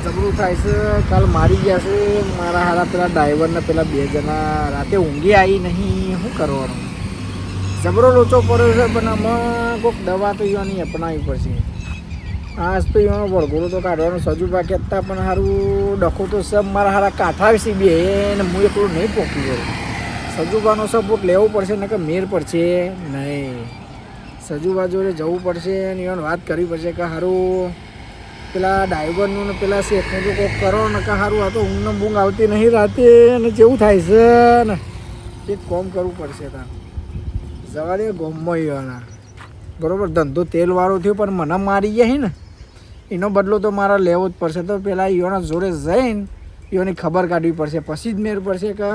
જબરું થાય છે. કાલ મારી ગયા છે મારા હારા પેલા ડ્રાઈવરને પેલા 2 જણા રાતે ઊંઘી આવી નહીં. શું કરવાનું? જબરો લોચો પડ્યો છે પણ આમાં કોઈક દવા તો એવાની અપનાવી પડશે. આજ તો એવાનો વળગોળો તો કાઢવાનો સજુભા કહેતા પણ સારું ડખો તો સબ મારા હારા કાંઠા છે બે ને હું એકલું નહીં પોકી ગયો. સજુભાનો સપોર્ટ લેવો પડશે ને કે મેર પડશે નહીં. સજુભા જોડે જવું પડશે ને એવાની વાત કરવી પડશે કે સારું પેલા ડ્રાઈવરનું ને પેલા શેઠનું જો કોઈક કરો ને કે સારું આ તો ઊંઘને બૂંઘ આવતી નહીં રાતે અને જેવું થાય છે ને એ કોમ કરવું પડશે. ત્યાં જવા દે ગોમમાં એવાના બરાબર ધંધો તેલવાળો થયો પણ મને મારી ગયા છે ને એનો બદલો તો મારે લેવો જ પડશે. તો પેલા એના જોડે જઈને એની ખબર કાઢવી પડશે પછી જ મેર પડશે કે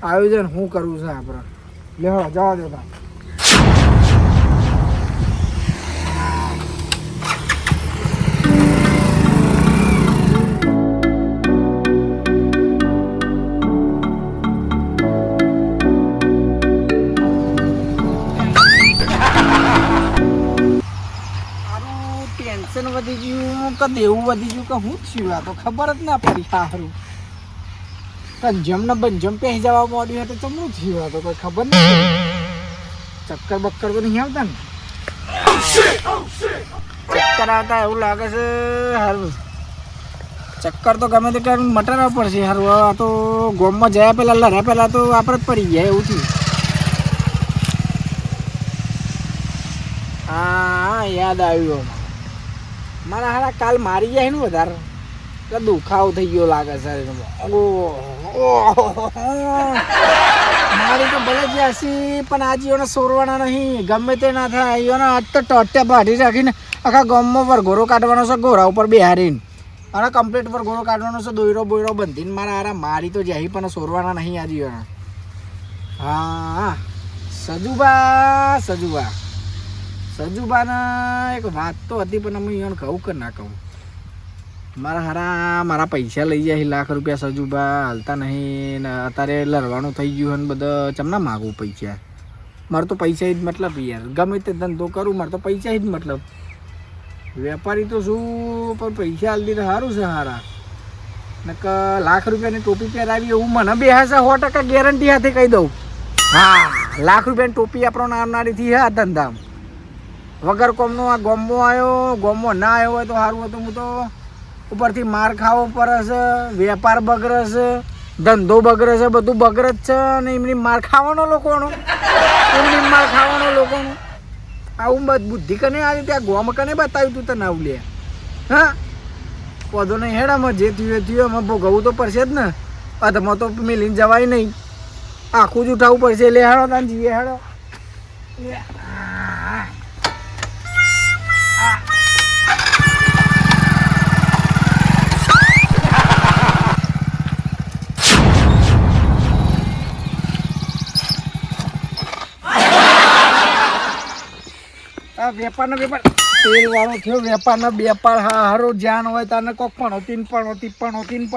આયોજન શું કરવું છે આપણે. લેવા જવા દેતા ટેન્શન વધી ગયું કે દેવું વધી ગયું કે હું જ થયું આ તો ખબર જ ના પડી. સારું કંજમ ને બંજમ પહેરી જવા માંડ્યું તો ચમડું થયું આ તો કોઈ ખબર નહીં. ચક્કર બક્કર તો નહીં આવતા ને? ચક્કર આવતા એવું લાગે છે સારું. ચક્કર તો ગમે તે કરીને મટાડવા પડશે સારું. આ તો ગોમમાં જયા પહેલાં લડ્યા પહેલાં તો આપણે જ પડી ગયા એવું થયું. હા યાદ આવ્યું મારા હારા કાલ મારી જાય ને વધારે એટલે દુખાવો થઈ ગયો લાગે શરીરમાં. મારી તો ભલે જ હસી પણ આજે એને સોરવાના નહીં ગમે તે ના થાય. એને આજ તો ટોટ્યા બાઢી રાખીને આખા ગામમાં વરઘોરો કાઢવાનો છે ઘોડા ઉપર બેહારીને અને કમ્પ્લીટ વરઘોરો કાઢવાનો છે દોયરો બોયરો બંધીને. મારા હારા મારી તો જાય પણ સોરવાના નહીં આજે એને. હા સજુબાના એક વાત તો હતી પણ અમે એને કહું કે ના કહું. મારા હારા મારા પૈસા લઈ જાય ₹1,00,000 સજુબા હાલતા નહીં ને અત્યારે લડવાનું થઈ ગયું અને બધા ચમના માગું પૈસા. મારે તો પૈસા જ મતલબ યાર ગમે તે ધંધો કરું મારે તો પૈસા જ મતલબ. વેપારી તો શું પણ પૈસા હાલતી તો સારું છે હારા ને કે ₹1,00,000ની ટોપી પહેરાવી એવું મને બેસે 100% ગેરંટી હાથે કહી દઉં. હા ₹1,00,000ની ટોપી આપણો નાનારીથી હા ધંધા વગર કોમનો આ ગોમમાં આવ્યો. ગોમમાં ના આવ્યો હોય તો સારું હતું. હું તો ઉપરથી માર ખાવો પડે છે, વેપાર બગડે છે, ધંધો બગડે છે, બધું બગડે જ છે અને એમની માર ખાવાનો લોકોનો આવું બુદ્ધિ કને આવી ત્યાં ગોમ કને બતાવ્યું તું તને આવું લે. હા પધો નહીં હેડામાં જે થયું એમાં ભોગવવું તો પડશે જ ને. અધમાં તો મિલીને જવાય નહીં આખું જ ઉઠાવવું પડશે. લે હેડો તાન જીએ હેડો. વેપારનો વેપાર તેલ વાળો થયો. વેપારનો બેપાર હારો જાન હોય તાને કોક પણ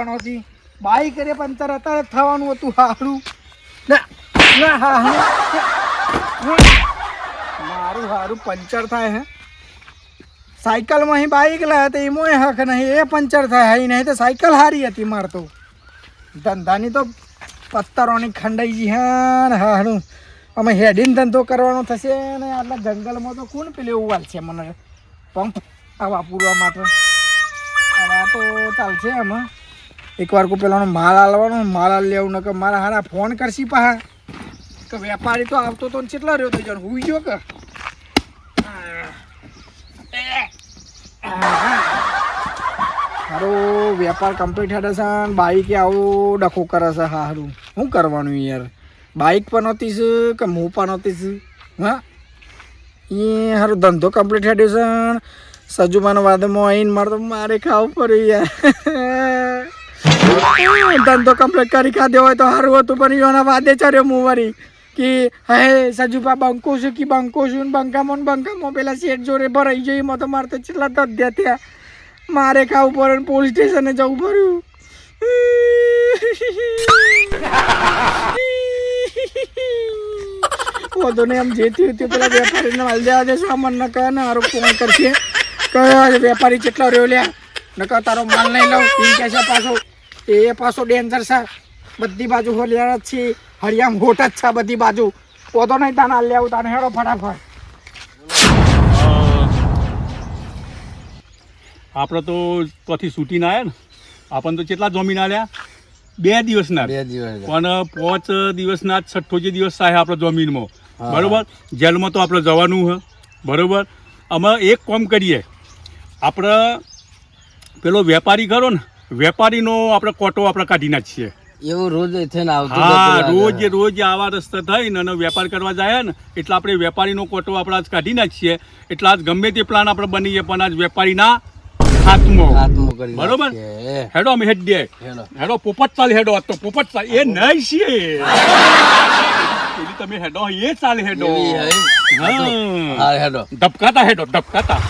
હોતી બાઈક કરે પંચર અત્યારે થવાનું હતું હારું મારું હારું પંચર થાય હે. સાયકલમાં અહીં બાઈક લાવ્યા તો એમાં હક નહીં એ પંચર થાય હે નહીં તો સાયકલ હારી હતી મારતો. ધંધાની તો પત્તરોની ખંડાઈ ગઈ હે ને હારું. અમે હેડીને ધંધો કરવાનો થશે ને આટલા જંગલમાં તો કોણ પેલું એવું વાલ છે મને પંપ આવા પૂરવા માટે. હવે આ તો ચાલશે એમાં એકવાર કોઈ પેલાનો માલ આલવાનો માલ આલ લેવું ને કે મારા હારા ફોન કરશી પાહા કે વેપારી તો આવતો તો કેટલા રહ્યો થઈ જવાનું હુઈ ગયો કે સારું વેપાર કમ્પ્લીટ હેડે છે ને બાઈકે આવું ડખો કરે છે. સારું શું કરવાનું યાર બાઈક પણ નહોતી છે કે હું પણ નહોતી છે. હા એ સારું ધંધો કમ્પ્લીટ હેડ્યો છે સજુમાના વાદમાં આવીને મારે ખાવું પડ્યું યાર. ધંધો કમ્પ્લીટ કરી ખાધો હોય તો સારું હતું પણ એના વાદે ચડ્યો હું વળી કે હે સજુપા બંકો છું કે બંકો છું ને બંકામાં પેલા શેઠ જોડે ભરાઈ જઈ એમાં તો મારે તો કેટલા ધદ્યા થયા. મારે ખાવું પડે ને પોલીસ સ્ટેશને જવું પડ્યું. વધુ ને આમ જે થયું પેલા વેપારીને માલ દેવા દે સામાન ના કહે ને આરોપ કોણ કરશે કયો વેપારી કેટલો રહ્યો લ્યા નકર તારો માલ નહીં લઉં પીન કે છે પાછો એ પાછો ડેન્જર છે બધી બાજુ હોલિયાર જ છે હરિયામ હોટ જ છે બધી બાજુ પોતો નહીં તાના લેવું તાને હેડો ફટાફટ આપણે તો ત્યાંથી છૂટીને આવ્યા ને આપણને તો કેટલા જમીન આલ્યા 2 દિવસના પણ 5 દિવસના જ 6 જે દિવસ થાય આપણે જમીનમાં બરોબર જેલમાં તો આપણે જવાનું છે બરોબર અમે એક કામ કરીએ આપણે પેલો વેપારી ખરો ને વેપારીનો આપણે કોટો આપણે કાઢી નાખીએ એવું રોજ થઈને આવતું હા રોજ આવા રસ્તે થઈને અને વેપાર કરવા જાય ને એટલે આપણે વેપારીનો કોટો આપણે આજ કાઢી નાખીએ એટલે આજ ગમે તે પ્લાન આપણે બનીએ પણ આજ વેપારીના ખાતમો બરોબર હેડો અમે હેડ દે હેડો પોપટ ચાલે હેડો તો પોપટ ચાલે એ નહીં છે તમે હેડો એ ચાલે હેડો હા હેડો ધબકાતા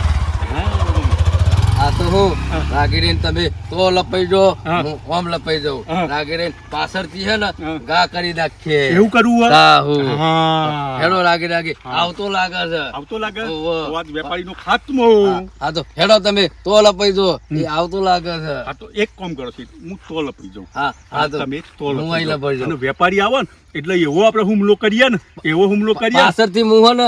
આ તો હું રાગીરીને તમે તો લપાઈ જો હું ઓમ લપાઈ જાઉં રાગીરીને પાછળથી છે ને ગા કરી નાખીએ એવું કરવું હેડો રાગી આવતો લાગે તો આજ વેપારીનો ખાતમો હા તો હેડો તમે તો લપાઈ જો એ આવતો લાગે છે આ તો એક કામ કરો છો હું તો લપી જાઉં હા તો તમે તો હું અહીં લપાઈ જાઉં વેપારી આવે ને એટલે એવો આપણે હુમલો કરીએ ને પાછળથી હું ને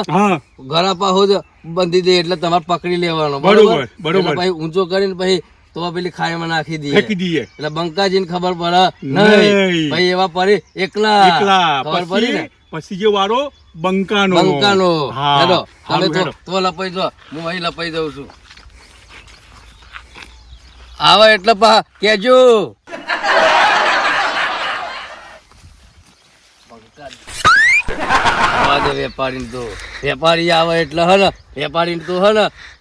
ઘરા પાહો જ બંધી દે એટલે તમારે પકડી લેવાનો બરોબર પછી ઊંચો કરીને પછી તો પેલી ખાઈમાં નાખી દઈએ એટલે બંકાજીને ખબર પડે નહીં પછી એવા પડી એકલા ખબર પડી ને પછી જે વારો બંકાનો હેડો તમે તો લપાઈ જો હું અહીં લપાઈ દઉં છું આવે એટલે પા કેજો વેપારી આવે એટલે વેપારી તો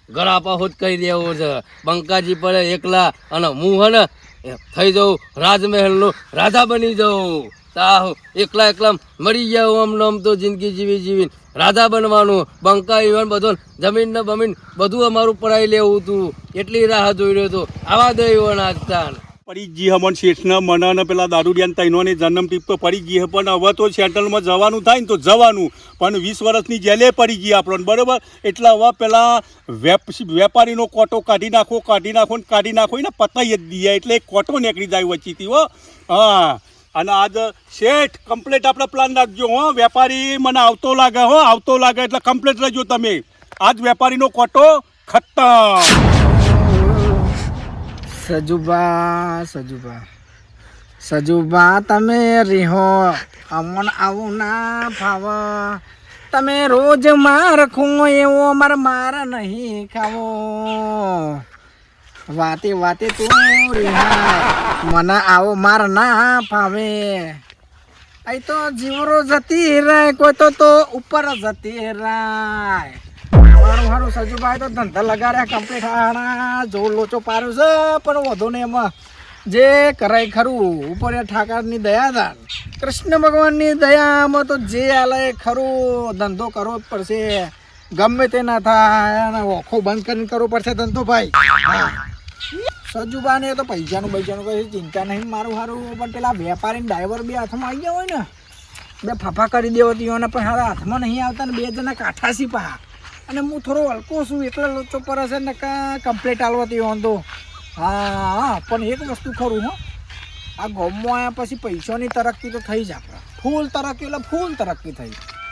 ગળાપા હોત કહી દેવો છે બંકાજી પડે એકલા અને હું થઈ જાઉં રાજમહેલ નો રાજા બની જાઉં તા એકલા મરી જાઉં આમ તો જિંદગી જીવી રાજા બનવાનું બંકા ઈવન બધું જમીન ને બમીન બધું અમારું પડાઈ લેવું હતું એટલી રાહ જોઈ રહ્યો હતો આવા દે એવો નાચતા પડી ગઈ હમણ શેઠના મનાને પેલા દારૂડિયાને તૈનોને જન્મ ટીપ તો પડી ગઈ પણ હવે તો સેટલમાં જવાનું થાય ને તો જવાનું પણ 20 વર્ષની જેલે પડી ગઈ આપણને બરોબર એટલે હવે પેલા વેપારીનો કોટો કાઢી નાખો ને પતાઈ જ દઈએ એટલે એક કોટો નીકળી જાય વચ્ચેથી હો હા અને આજ શેઠ કમ્પ્લીટ આપણે પ્લાન રાખજો હો વેપારી મને આવતો લાગે એટલે કમ્પ્લીટ રહેજો તમે આજ વેપારીનો કોટો ખતમ સજુબા તમે રીહો અમન આવું ના ફાવ તમે રોજ માર ખો એવો માર નહીં ખાવો વાતે તું રીહા મને આવો માર ના ફાવે અહીં તો જીવરો જતી રહે કોઈ તો ઉપર જતી રહે હારું સજુભાઈ તો ધંધા લગાડ્યા કમ્પ્લીટ હાણા જો લોચો પાડ્યો છે પણ વધુ ને એમાં જે કરાય ખરું ઉપર ઠાકરની દયા દાન કૃષ્ણ ભગવાનની દયામાં તો જે આલે ખરું ધંધો કરવો જ પડશે ગમે તે ના થાય અને ઓખો બંધ કરીને કરવો પડશે ધંધો ભાઈ હા સજુભાઈને તો પૈસાનું કઈ ચિંતા નહીં મારું સારું પણ પેલા વેપારીને ડ્રાઈવર બે હાથમાં આવી ગયા હોય ને બે ફાફા કરી દેવો તીઓને પણ હારા હાથમાં નહીં આવતા ને 2 જણા કાઠાસી પા અને હું થોડો હલકો છું એટલે લોચો પર હશે ને કમ્પ્લીટ આલવાતી વાંધો હા પણ એક વસ્તુ ખરું હો આ ગામમાં આવ્યા પછી પૈસાની તરક્કી તો થઈ જ આપણે ફૂલ તરક્કી થઈ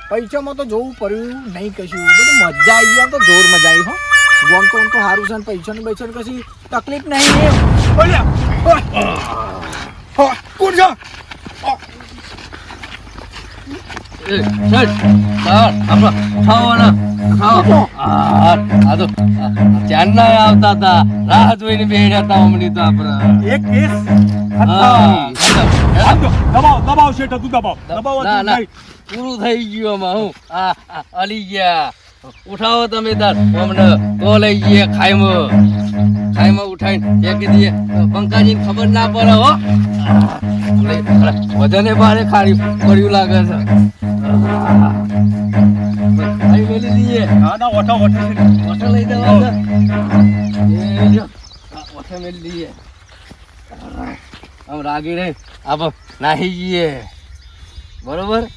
પૈસામાં તો જોવું પડ્યું નહીં કશું બધું મજા આવી ગઈ તો જોર મજા આવી હો ગોમ તો સારું છે ને પૈસાની કશી તકલીફ નહીં આવતા હતા રાહ જોઈને બેઠા હતા હમણાં તો આપડે એક કેસ દબાવ શેઠ તું દબાવ પૂરું થઈ ગયું આમાં હું અલી ગયા ઉઠાવો તમે તાર અમને તો લઈ જઈએ ખાઈમાં ઉઠાઈને ફેંકી દઈએ પંકાજીને ખબર ના પડે હો બધાને બારે ખારી પડ્યું લાગે છે ખાઈ મેલી દઈએ ઓઠો લઈ દેવા ઓઠો મેલી દઈએ આમ રાગી રે આપ નાહી જઈએ બરોબર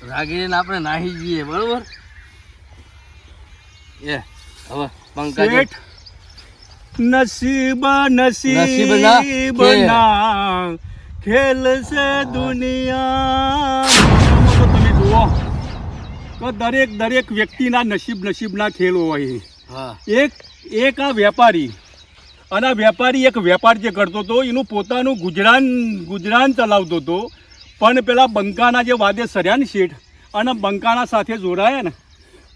રાગીને આપણે નાહી જઈએ બરોબર એ હવે બંકાજી શેઠ નસીબ નસીબના નસીબના ખેલ છે દુનિયા તો તમે જુઓ તો દરેક વ્યક્તિના નસીબના ખેલ હોય. હા એક આ વેપારી અને આ વેપારી એક વેપાર જે કરતો હતો એનું પોતાનું ગુજરાન ચલાવતો હતો, પણ પેલા બંકાના જે વાદે સર્યા ને શેઠ અને બંકાના સાથે જોડાયા ને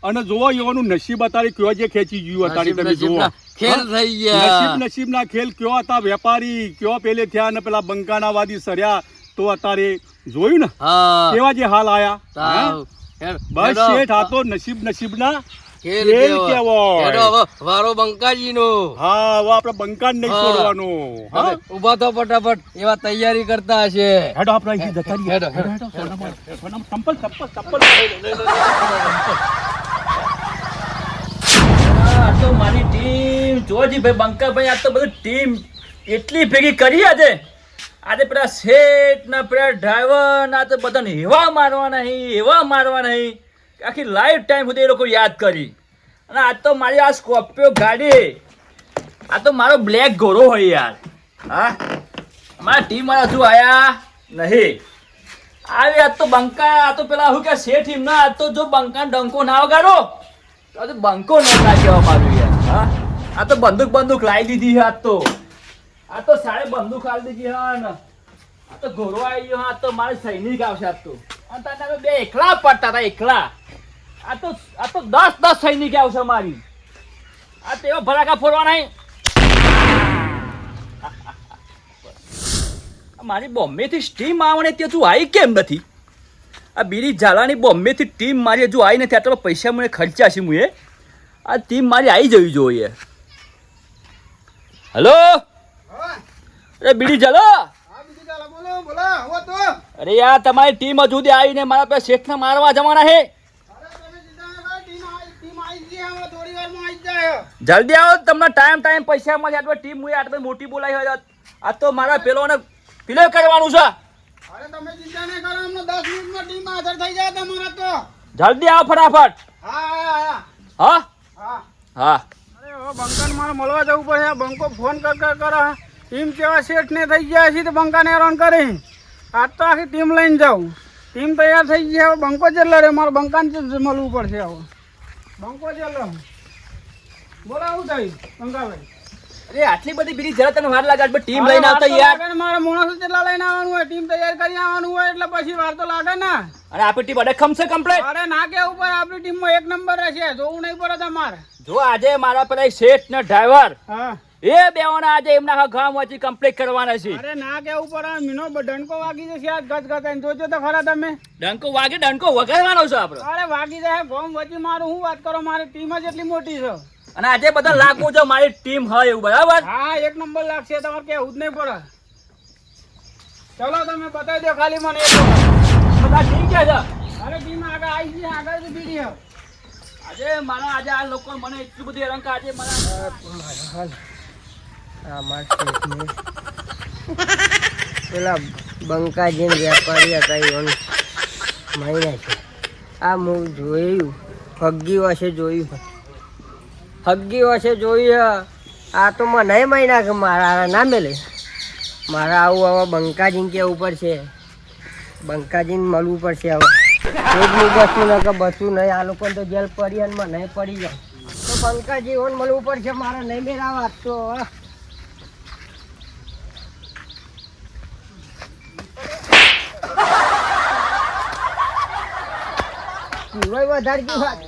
અને જોવો એવાનું નસીબ અત્યારે કયો જે ખેંચી ગયું અત્યારે તમે જુઓ ખેલ થઈ ગયા. નસીબના ખેલ કયો હતા, વેપારી કયો પેલે થયા અને પેલા બંકાના વાદી સર્યા તો અત્યારે જોયું ને હા કેવા જે હાલ આયા. તાવ. બસ શેઠ આ તો નસીબના ખેલ ખેલ કેવો. કેવો. હેડો હવે વારો બંકાજીનો. હા હવે આપણે બંકાને નહીં હા. છોડવાનો. હા હવે ઊભા તો ફટાફટ એવા તૈયારી કરતા હશે. હેડો આપણે અહીંથી જતા રહીએ. હેડો, હેડો. હેડો, સોનામાં. ચંપલ. આ તો મારી ટીમ જોજી ભાઈ બંકાભાઈ, આ તો બધું ટીમ એટલી ભેગી કરી આજે પેલા શેઠ ને પેલા ડ્રાઈવર ના તો બધાને એવા મારવા નહીં આખી લાઈફ ટાઈમ સુધી એ લોકો યાદ કરી. અને આજ તો મારી આ સ્કોર્પિયો ગાડી, આ તો મારો બ્લેક ઘોડો હોય યાર. હા મારા ટીમ વાળા હજુ આયા નહીં. આવી આજ તો બંકા, આ તો પેલા શું કે શેઠ ટીમ ના, આજ તો જો બંકા ડંકો ના વગાડો તો બંકો ન લાગ્યો મારું યાર. હા આ તો બંદૂક લાવી દીધી છે. આ તો સાડે બંદૂક આલી દીધી છે ને આ તો ઘોડો આવી ગયો. આ તો મારે સૈનિક આવશે. આ તો અને તમે બે એકલા પડતા હતા એકલા. આ તો 10 સૈનિક આવશે મારી. આ તો એવા ભડાકા ફોડવા નહીં. મારી બોમ્બે થી સ્ટીમ આવણે તે હજુ આવી કેમ નથી? આ બીડી ઝાલાની બોમ્બે થી ટીમ મારી હજુ આવી નથી. આટલા પૈસા મને ખર્ચ્યા છે મુએ. આ ટીમ મારી આવી જવી જોઈએ. હેલો અરે બીડી ઝાલો, અરે યાર તમારી ટીમ હજુ સુધી આવીને મારા પાસે શેઠને મારવા જવાના છે. જલ્દી આવો, તમને ટાઈમ પૈસા મળે. આટલી ટીમ મુએ આટલી મોટી બોલાવી હોય. આ તો મારા પેલોને પ્લે કરવાનું છે. અરે તમે ચિંતા નહીં કરો, અમને 10 મિનિટમાં ટીમ હાજર થઈ જાય તમારા તો. જલ્દી આવો ફટાફટ. હા. હા હા હા અરે હવે બંકાને મારે મળવા જવું પડશે. બંકો ફોન કરે ટીમ કેવા શેઠ ને થઈ ગયા છે તો બંકાને હેરાન કરે. આજ તો આખી ટીમ લઈને જાઉં. ટીમ તૈયાર થઈ ગઈ. હવે બંકો જેટલો રે મારે બંકાને જ મળવું પડશે. હવે બંકો જેટલો બોલો આવું થયું બંકાભાઈ. અરે આટલી બધી બીડી જરા તને વાર લાગે. ટીમ લઈને આવતા યાર. મારે માણસો જેટલા લઈને આવવાનું હોય, ટીમ તૈયાર કરી આવવાનું હોય એટલે પછી વાર તો લાગે ને. અને આપણી ટીમ અડકમ છે કમ્પ્લીટ. અરે ના કેવું પડે, આપણી ટીમમાં 1 નંબર રહેશે. જોવું નહીં પડે તમારે. જો આજે મારા પેલા શેઠ ને ડ્રાઈવર હા એ બેઓના આજે એમના ગામ વચ્ચે કમ્પ્લીટ કરવાના છે. અરે ના કેવું પડે, મીનો ડંકો વાગી જશે આજ ગત જોજો તો ખરા તમે. ડંકો વાગે, ડંકો વગાડવાનો છે આપણે. અરે વાગી જાય ગોમ વચ્ચે. મારું હું વાત કરો, મારી ટીમ જ એટલી મોટી છે. અને આજે બધા લાગુ છે મારી ટીમ હોય એવું બરાબર. હા 1 નંબર લાગશે. તમારે કેવું જ નહીં પડે. ચલો તમે બતાવી દો ખાલી મને એક વખત. બધા ટીમ ક્યાં છે? અરે ટીમ આગળ આવી છે, આગળ જ બીડી છે. આજે મારા આજે આ લોકો મને એટલું બધું હેરાન કરે. આજે મારા પેલા બંકાજી વેપારી હતા એ મહિના છે. આ હું જોયું હગ્ગી વશે જોયું. આ તો મને મહિના કે મારા ના મેલે. મારે આવું હવે બંકાજીને કેવું પડશે. બંકાજીને મળવું પડશે. હવે એક બસું ન કે બસું નહીં. આ લોકો તો જેલ પડી અને મને પડી જાય તો બંકાજી ઓન મળવું પડશે. મારે નહીં મેળાવા તો વધારે ગયું વાત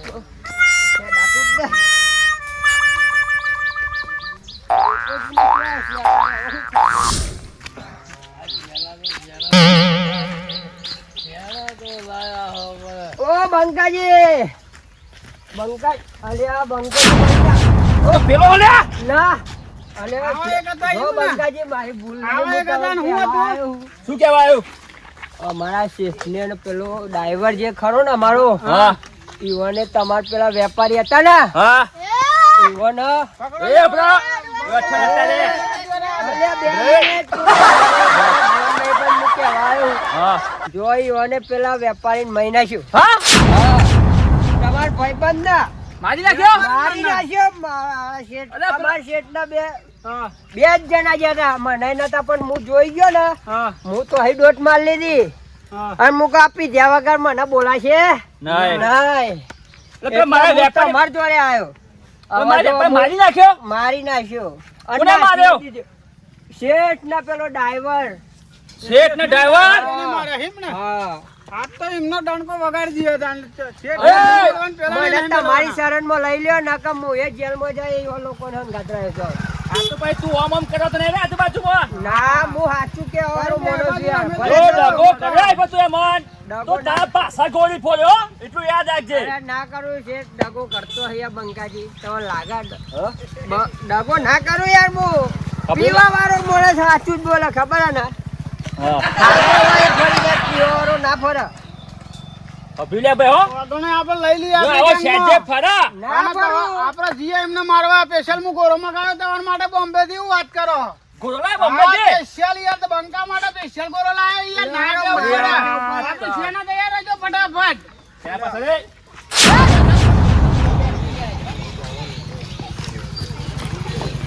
ઓ બંકાજી. અલ્યા બંકાજી પેલો અલ્યા ના આવો એક હતા જો એવું ને? બંકાજી મારી ભૂલ આવો એક હતા ને હું હતું? શું કહેવા આવ્યું? અમારા શેઠને ને પેલો ડ્રાઈવર જે ખરો ને અમારો હા ઈવને તમાર પેલા વેપારી હતા ને હા ઈવન એ બ્રો અચ્છા લે. હા જો ઈવને પેલા વેપારી મહિના શું હા તમાર ભાઈબંધ ના મારી નાખ્યો મારી નાખ્યો મારા શેઠ અરે અમારા શેઠના બે હા બે જ જણા ગયા હતા મને નતા પણ હું જોઈ ગયો ને હા હું તો અહીં દોટ માર લીધી હા અને મુક આપી જ્યાં વગર મને બોલાશે નહીં નહીં એટલે મારા વેપારી તમાર જોડે આવ્યો મારી મારી નાખ્યો મારી નાખ્યો કોને માર્યો? શેઠ ના પેલો ડ્રાઈવર શેઠ ને ડ્રાઈવર મારે હિમ ને હા આજ તો એમનો ડંકો વગાડી દીધો તાન શેઠ એ! મને તમારી શરણમાં લઈ લ્યો નકર હું એ જેલમાં જાય એ લોકોને હંગાત રહ્યો છું આ તો ભાઈ તું આમ આમ કરો તો નહીં રે આજુબાજુમાં ના હું સાચું કેવાનું મોનો છું યાર. ભલે જો કરો, ડગો કરો. કરાય બધું એ મન ડગો તો તારા પાછા ગોળી ફોડ્યો એટલું યાદ રાખજે અરે ના કરું છે ડગો કરતો હૈયા બંકાજી તમને લાગે ડગો ના કરું યાર હું પીવા વાળો મોડે સાચું જ બોલે ખબર હે ને ખાવા વાળો ફરી જાય, પીવા વાળો ના ફરે અભિલે ભાઈ હો વાંધો નહીં, આપણે લઈ લઈએ જો આપણે આવો ગેંગમાં. શેઠે ફરા ના ફરું આપણે જીએ એમને મારવા સ્પેશિયલ હું ગોરોમાં ગયો તમારા માટે બોમ્બે થી હું વાત કરો ગોળાય બોમ્બે છે સ્પેશિયલ યાર તો બંકા માટે સ્પેશિયલ ગોરો લાયો યાર ના યાર, કેવું યાર, યાર. યાર. આપણે શેના તૈયાર રહેજો ફટાફટ ત્યાં પાછળ એ.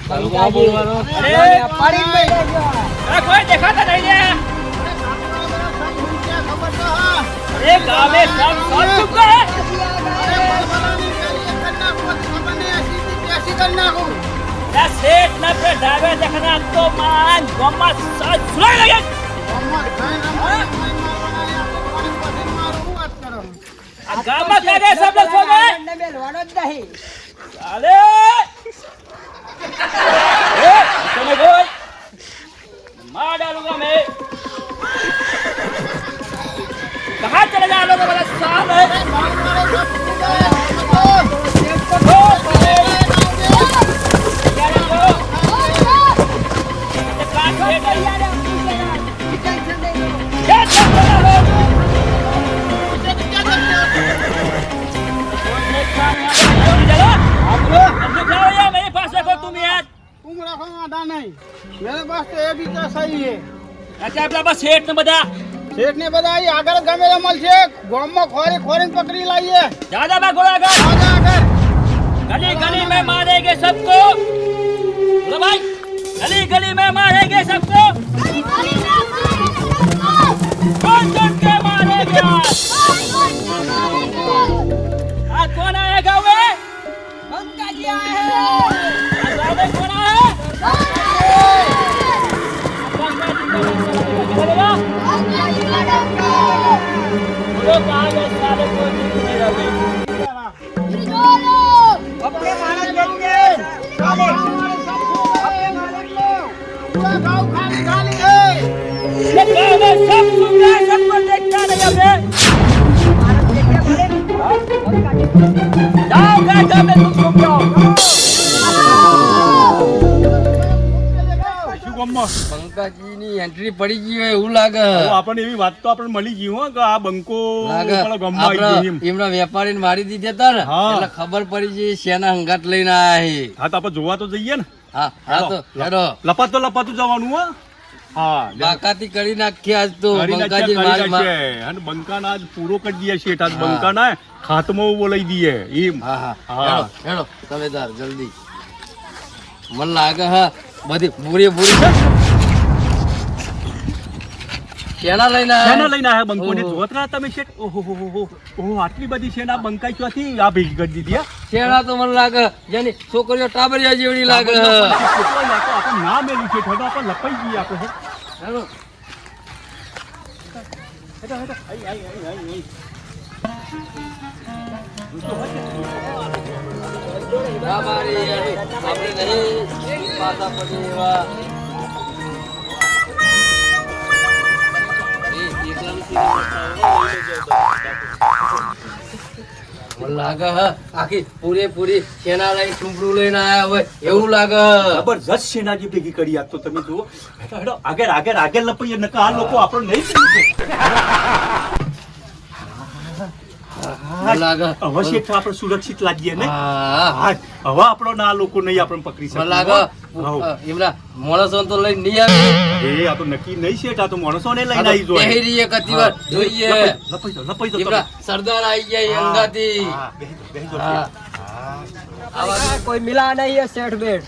બંકાજી અરે, પડીને બેઠો છો. અરે કોઈ દેખાતા નહીં રે ખબર તો હા અરે ગામે સબ સબ ચૂપ કરે આ શેઠ ના પે ઢાબે દેખના તો માન ગોમાં સજ સુરાઈ લાગે આ ગામમાં કાઢે સબ લોગ સો ગए બંને બેલવાનો જ નહીં. ચાલે ए તમે ગોય मार डालूंगा मैं कहाँ चले जा लोग बड़ा साहब है ओ, अरे, क्या रे वो? ये काट दे गई यार, क्या चल रहा है? चलो, अंदर जाओ यार, मेरे पास रखो तुम यार। तुम रखो आधा नहीं मेरे पास तो ये भी तो सही है अच्छा अपना पास सेठ ने बता શેઠ ને બધા અહીં આગળ ગમે તે મળશે ગામમાં ખોરી ખોરીને પકડી લાવીએ ज्यादा मैं गोला कर આજા આગળ गली गली में मारेंगे सबको बोलो भाई गली गली में मारेंगे सबको कौन कौन के मारेंगे आज कौन आया गाँव में બંકાજી આયા હે. आज गाँव में कौन आया बोलो कहाँ गए सारे कोई नहीं रहे अपने माणસ જઈને ચાલે. પૂરા ગાંવ ખાલી ખાલી હે ये गाँव में सब सुन रहे हैं, सबको देखता नहीं हमने માણસ જઈને બોલે ને. બંકાજી जाओ गए गाँव में तुम छुप जाओ શું ગામમાં બંકાજી ની એન્ટ્રી પડી ગઈ હોય એવું લાગે હવે આપણને એવી વાત તો આપણને મળી ગઈ હો કે આ બંકો લાગે પેલા ગામમાં આવી ગયો એમ. આપણા એમના વેપારીને મારી દીધા હતા ને હા. એટલે ખબર પડી ગઈ શેના હંગાત લઈને આયા છે હા તો આપણે જોવા તો જઈએ ને હા હા તો હેડો લપાતું જવાનું હો હા લે. બાકાતી કરી નાખી આજ તો કરી બંકાજી નાખ્યા, કરી મારી નાખ્યા. અને બંકાના આજ પૂરો કરી દઈએ શેઠ આજ બંકાના ખાતમો બોલાઈ દઈએ એમ હા હા હા. હેડો હેડો તવેદાર જલ્દી મને લાગે હા બધી પૂરી પૂરી છે શેના લઈને આયા? શેના લઈને આયા બંકોને ઓહો. જોત રહ્યા તમે શેઠ ઓહો હો હો ઓહો આટલી બધી શેના બંકાઈ ચોથી આ ભેગી કરી દીધી હા? શેના તો મને લાગે જેની છોકરીઓ ટાબરિયા જેવડી લાગે આપણે ના મેલી શેઠ હવે આપણે લપાઈ જઈએ આપણે હેડો ના મારી આપણે નહીં પાછા પડી એવા મને લાગે હા આખી પૂરેપૂરી સેના લઈને ટુંપડું લઈને આયા હોય એવું લાગે જબરજસ્ત સેનાજી ભેગી કરી આપ તો તમે જુઓ હેડો હેડો આગળ આગળ આગળ લપાઈએ નકર આ લોકો આપણને નહીં સમજે. મને લાગે હવે શેઠ આપણે સુરક્ષિત લાગીએ ને હા હા હવે આપણો ના લોકો નહીં આપણને પકડી મને શકે લાગે હઉ. એમના માણસો તો લઈને નહીં આવી એ આ તો નક્કી નહીં શેઠ આ તો માણસોને લઈને આવી જોઈએ પહેરીએ કતિવાર જોઈએ લપાઈ દો એમના સરદાર આવી ગયા અંગાથી હા, બેહી જાઓ, હા શેઠ. कोई मिला नहीं है सेठ बेट।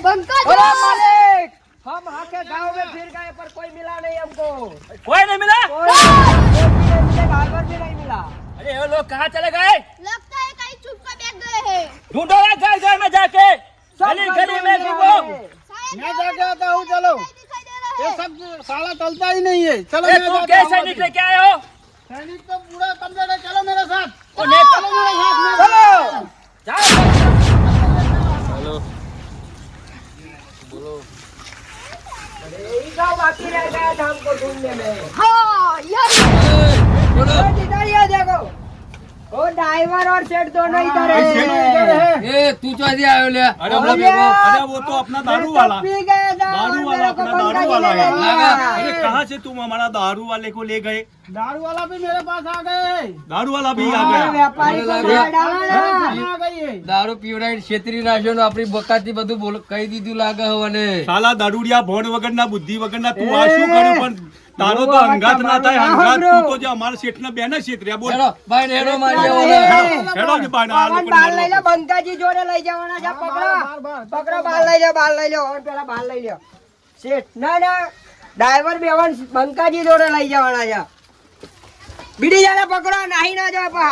बंका अरे मालिक, हम आके गांव में फिर गए पर कोई मिला नहीं हमको। कोई नहीं मिला? कोई नहीं मिले, ड्राइवर भी नहीं मिला। अरे वो लोग कहाँ चले गए? लगता है कहीं छुप कर बैठ गए हैं। ढूंढो घर घर में जाके, गली गली में ढूंढो। मैं जाके आता हूँ, चलो। दिखाई दे रहा ये सब साला चलता ही नहीं है। चलो ए, मैं तुम जाता क्या हूँ। सैनिक लेके आए हो? सैनिक तो पूरा कम्प्लीट है, चलो मेरे साथ। ओ, नेता- चलो मेरे साथ, चलो। जाओ। यही गाँव बाकी रह गया था हमको ढूंढने में। हाँ यार बोलो इधर ये देखो, वो ड्राइवर और सेठ दोनों इधर इधर है। है। ए तू ચોથી આવ્યો લે अरे वो देखो, अरे वो तो अपना दारू वाला, पी गया था दारू और वाला, मेरे को अपना पंखा दारू वाला जी ने है। ले लिया। अरे कहाँ से तुम हमारा दारू वाले को ले गए? दारू वाला भी मेरे पास आ गए। दारू वाला भी आ हाँ, गया। व्यापारी को लगा। मार डाला ना। आ गई है। દારૂ પીવડાવીને છેતરી નાખ્યો ને આપણી બકાતી બધું કહી દીધું લાગે હવે સાલા દારૂડિયા ભોણ વગરના બુદ્ધિ વગરના તું આ શું કર્યું? પણ તારો તો હું અંગાત ના થાય, તમારું અંગાત ના તું તો જે અમારા શેઠને બેને છેતર્યા. બોલ હેડો ભાઈ ને હેડો મારી હેડો, આવો હેડો. હેડો ને બાને, આ પવન લોકોને બહાર લઈ લો, મારવા. બંકાજી જોડે લઈ જવાના છે. પકડો પકડો, બહાર લઈ લો, બહાર લઈ લો. હવે પેલા બહાર લઈ લો. શેઠ ના ના, ડ્રાઈવર બેવન બંકાજી જોડે લઈ જવાના છે. બીડી જાને પકડો, નાહી ના જાય પા.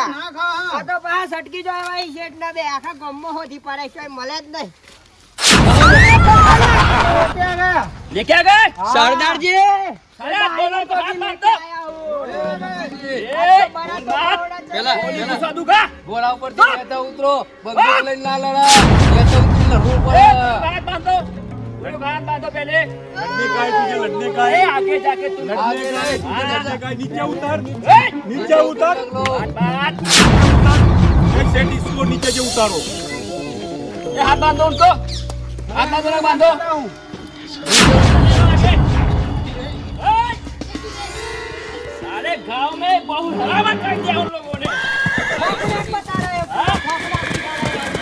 આ તો પા સટકી જાય ભાઈ, શેઠ ના બે આખા ગમમાં હોધી પડે છે, મળે જ નહીં. लेके आ गए? સરદારજી अरे आप दोनों को हाथ मार दो। પેલા ये साधु का? ઘોડા ઉપરથી નેતા ઉતરો બંદૂક લઈને ના લડા નેતા ઉતરીને લડવું પડે हाथ बांधो। हाथ बांधो पहले। लड़ने का है तुझे, लड़ने का ए, है, आगे जाके तुम लड़ने का है, तुझे हाँ। लड़ने का है. नीचे उतर, ए, नीचे उतर, हाथ बांध। एक सेट इसको नीचे से उतारो. ये हाथ बांधो उनको। हाथ बांधो ना बांधो। ए, सारे गांव में बहुत हरामा कर दिया उन लोगों ने। बता रहे हो, हाँ? खोखला दिखा रहे हो।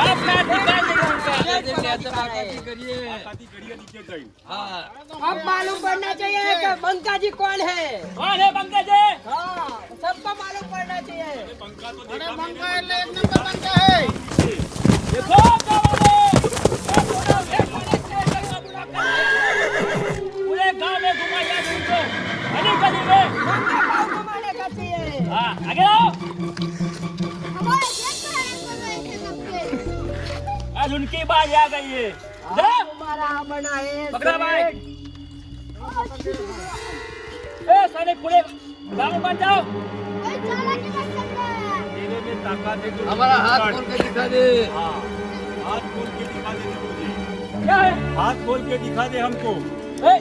आप मैं दिखा देगा उनका। નેતા બાકાતી કરીએ આથી ઘડીએ નીચે જઈ. હા अब मालूम पड़ना चाहिए कि बंका जी कौन है। कौन है पंकज? हाँ, सबको मालूम पड़ना चाहिए। पंखा तो अरे देखा बंका मैंने. એટલે એક નંબર બंका है। देखो पूरे गांव में घुमाया तुमको। गली गली में। बंका गाँव को मारने का चाहिए। हाँ, आगे आओ। हमारे देश में ऐसे सबके आज उनकी बारी आ गई है। जा, हमारा बना है पकड़ा भाई। सेठ। ए, सारे पूरे गांव में बन जाओ। कोई चालाकी मत करना। तेरे में ताकत है तो हमारा हाथ खोल के दिखा दे हाँ, हाथ खोल के दिखा दे मुझे. क्या है? हाथ खोल के दिखा दे हमको. ए,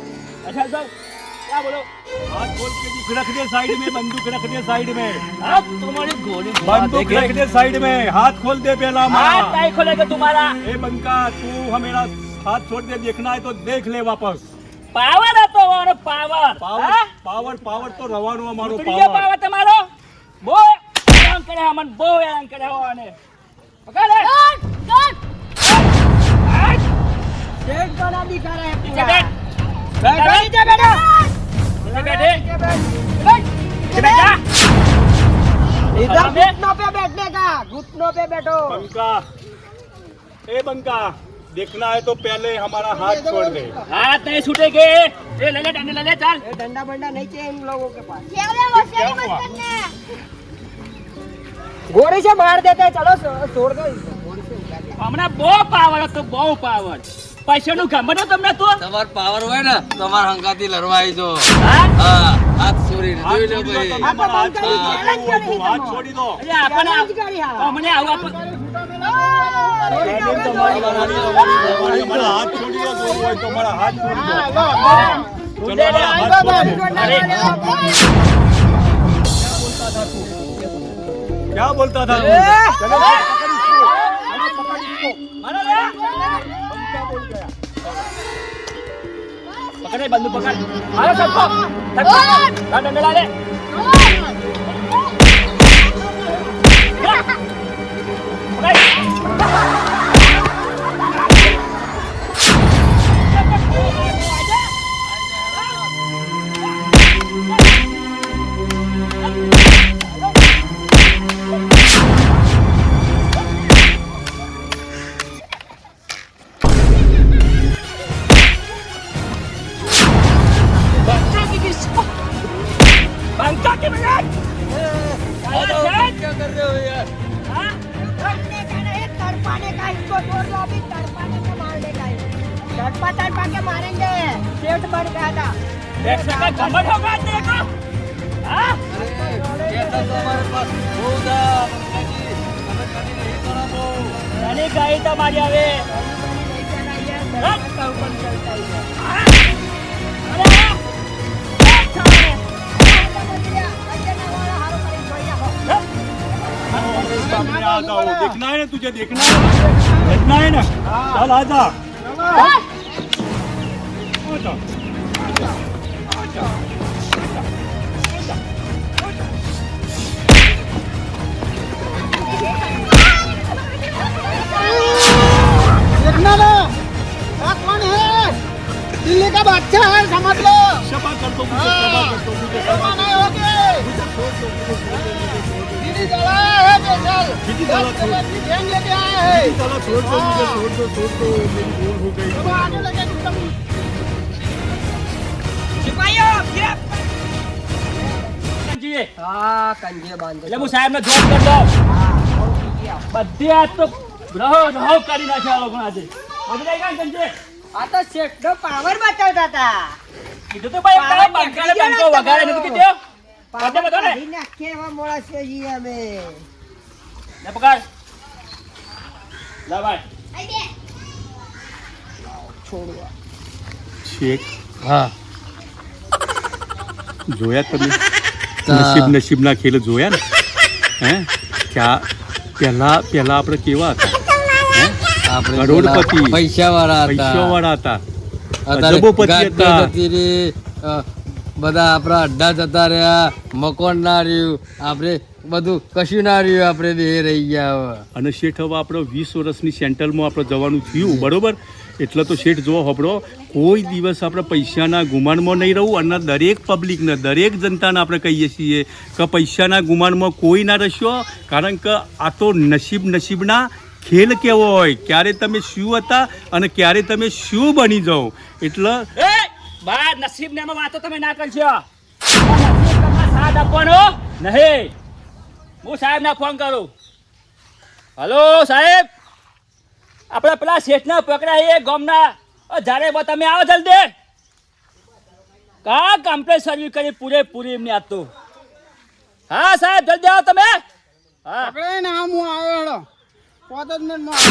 अच्छा सर, क्या बोलो? हाथ खोल के रख दे साइड में, बंदूक रख दे साइड में, आप तुम्हारी गोली बंदूक रख दे साइड में. हाथ खोल दे पहला हाथ हमारा. नहीं खोलेगा तुम्हारा। ए बंका, तू हमेरा हाथ छोड़ दे. देखना है तो देख ले वापस. पावर है तो वो पावर। पावर हाँ? पावर पावर तो रवानो हमारो ઉતરી पावर. પાવર તમારો બહુ હેરાન કરે અમન બહુ હેરાન કરે હોવાને પકડ લે सेठ बना दिखा रहे हैं नीचे पूरा। बैठ बैठो नीचे बैठो। नीचे बैठे नीचे बैठ। नीचे बैठ जा इधर आराम से। घुटनों पे बैठने का, घुटनों पे बैठो। बंका, ए बंका, देखना है तो पहले हमारा हाथ छोड़ दे. हाथ नहीं छूटेगे ये ले ले डंडे ले ले चल ये डंडा बंडा नहीं चाहिए इन लोगों के पास। केवले होशियारी मत करना। गोली से मार देते हैं, चलो छोड़ दो इसको, गोली से उठा दे। હમણાં બહુ પાવર હતો બહુ પાવર પૈસાનું ગમે તમને તો તમાર પાવર હોય ને તમાર હંગાથી લડવા આવી જો હા હા હાથ છોડીને हाथ જોઈ લો छोड़ी ભાઈ दो, આ તો हमारा हाथ બંકાની छोड़ challenge दो. કરી हाथ તમે. छोड़ी दो. એટલે આપણને Challenge કરી હા. અમને આવું આપો हमारा हाथ छोड़ी दो. जो वो है तो हमारा हाथ छोड़ी दो. चलो ले ले, हमारा हाथ छोड़ दो. अरे क्या बोलता था? ए! चलो पकड़ इसको. मारो ले पकड़ ले बंदूक पकड़ मारो सबको डंडे ला ले સગા ગમત હો કાઢ દે કો હા કેતા તો અમારે પાસ બહુ દા બંકાજી તમે કદી નહીં કરો બહુ અને ગાઈ તમારી આવે सामने आ जाओ देखना है ना तुझे देखना है ना चल आ जा देखना ना कौन है दिल्ली का बादशाह है समझ लो क्षमा कर दो मुझे क्षमा कर दो मुझे क्षमा कर नहीं होगे दिल्ली जला है बेचल दीदी जला छोड़ गैंग लेके आया है चला छोड़ दो मुझे छोड़ दो मेरी भूल हो गई अब आगे लगे तुम કંજીએ હા કંજે બાંધો એટલે હું સાહેબને જોબ કરી દઉં બધી આજ તો રહો કરી નાખ્યા આ લોકો આજે બદલાઈ ગયા ને કંજીએ આ તો શેઠનો પાવર બતાવતા હતા કીધું તો ભાઈ તારા બંકાને બંકો વગાડે નથી કીધું પાવર બધો ને કાઢી નાખીએ એવા મોળા છે જી અમે લે પકડ લા ભાઈ આઈ દે છોડવા શેખ હા જોયા તમે તા- નસીબના ખેલ જોયા ને હે ક્યાં પહેલા આપણે કેવા હતા હે આપણે કરોડપતિ. પૈસાવાળા હતા પૈસાવાળા હતા અત્યારે અજબોપતિ ગાડી હતા. જતી રહી, બધા આપણા અડ્ડા જતા રહ્યા મકોન ના રહ્યું આપણે બધું કશું ના રહ્યું આપણે બે રહી ગયા હવે અને શેઠ હવે આપણે 20 વર્ષની સેન્ટ્રલમાં આપણે જવાનું થયું બરોબર એટલે તો શેઠ જો આપણો કોઈ દિવસ આપણે પૈસાના ગુમાનમાં નહીં રહું અને દરેક પબ્લિકને દરેક જનતાને આપણે કહીએ છીએ કે પૈસાના ગુમાનમાં કોઈ ના રહેશો કારણ કે આ તો નસીબના ખેલ કેવો હોય ક્યારે તમે શું હતા અને ક્યારે તમે શું બની જાઓ એટલે એ બા નસીબ ને એમાં વાતો તમે ના કરશો નસીબ તમારે સાથ આપવાનો નહીં હું સાહેબને ફોન કરું હલો સાહેબ આપણે પેલા શેઠને પકડાઈએ ગામના જ્યારે તમે આવો જલ્દી કા કમ્પ્લેટ સર્વિસ કરી પૂરેપૂરી એમની આજ તો હા સાહેબ જલ્દી આવો તમે હા પકડે ને આમ હું આવ્યો હેડો 5 મિનિટમાં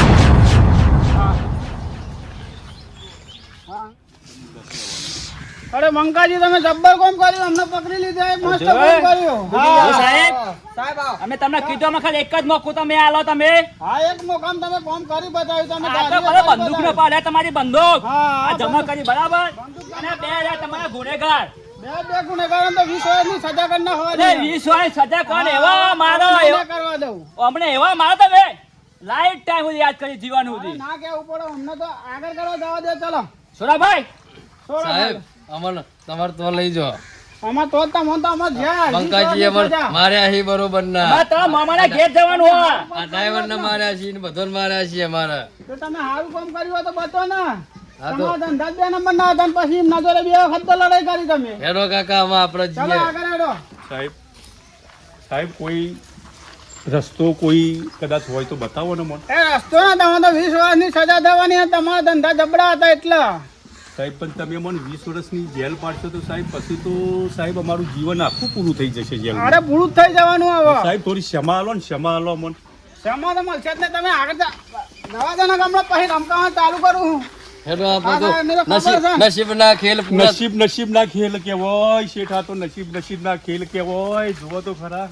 અરે મંકાજી તમે જબ્બર કોમ કર્યું અમને પકડી લીધા એક મસ્ત કોમ કર્યું ઓ સાહેબ સાહેબ આવો અમે તમને કીધું અમે ખાલી એક જ મોકો તમે આલો તમે હા એક મોકામ તમે કોમ કરી બતાવ્યું તમે આ તો દાદીએ પેલો કરી બંદૂક નો બતાવ્યું. પાડે તમારી બંદૂક હા, આ હા, જમા કરી બરાબર અને 2000 તમારા ગુનેગાર બે ગુનેગારો તો 20 વર્ષની સજા કરી નાખવા અને 20 વર્ષ સજા કોણ એવા મારો કરવા દઉં હમણે એવા મારો તમે લાઈફ ટાઈમ સુધી યાદ કરી જીવન સુધી ના કેવું પડે અમને તો આગળ કરવા જવા દે ચલો સોરાભાઈ છોડો સાહેબ અમને તમારે તો લઈ જાઓ આમાં તો તમને તો અમાર જ્યાં બંકાજી અમારે માર્યા છે બરોબર ના આ તારા મામાના ઘેર જવાનું હોય આ ડ્રાઈવર ને માર્યા છે ને બધાને માર્યા છે અમારે તો તમે સારું કામ કર્યું હોય તો બતો ને હા તો તમારા ધંધા જ 2 નંબર ના હતા ને પછી એમના જોડે 2 વખત તો લડાઈ કરી તમે હેરો કાકા આમાં આપણે ચલો જઈએ આગળ હેડો સાહેબ કોઈ રસ્તો કોઈ કદાચ હોય તો બતાવો ને મને એ રસ્તો ને તમારે તો 20 વર્ષની સજા થવાની હતી. તમારા ધંધા જબડા હતા એટલે સાહેબ પણ તમે મને 20 વર્ષની જેલ પાડશો તો સાહેબ પછી તો સાહેબ અમારું જીવન આખું પૂરું થઈ જશે જેલ અરે પૂરું જ થઈ જવાનું હવે સાહેબ થોડી ક્ષમા આલો ને ક્ષમા આલો મને સમા તો મળશે જ ને તમે આગળ જવા દો ને હમણાં પછી રમકાવા ચાલુ કરું હું હેરો આપણે તો હા, મને ખબર છે. નસીબ ના ખેલ પૂરા નસીબ ના ખેલ કેવાય શેઠ આ તો નસીબ ના ખેલ કેવાય જુઓ તો ખરા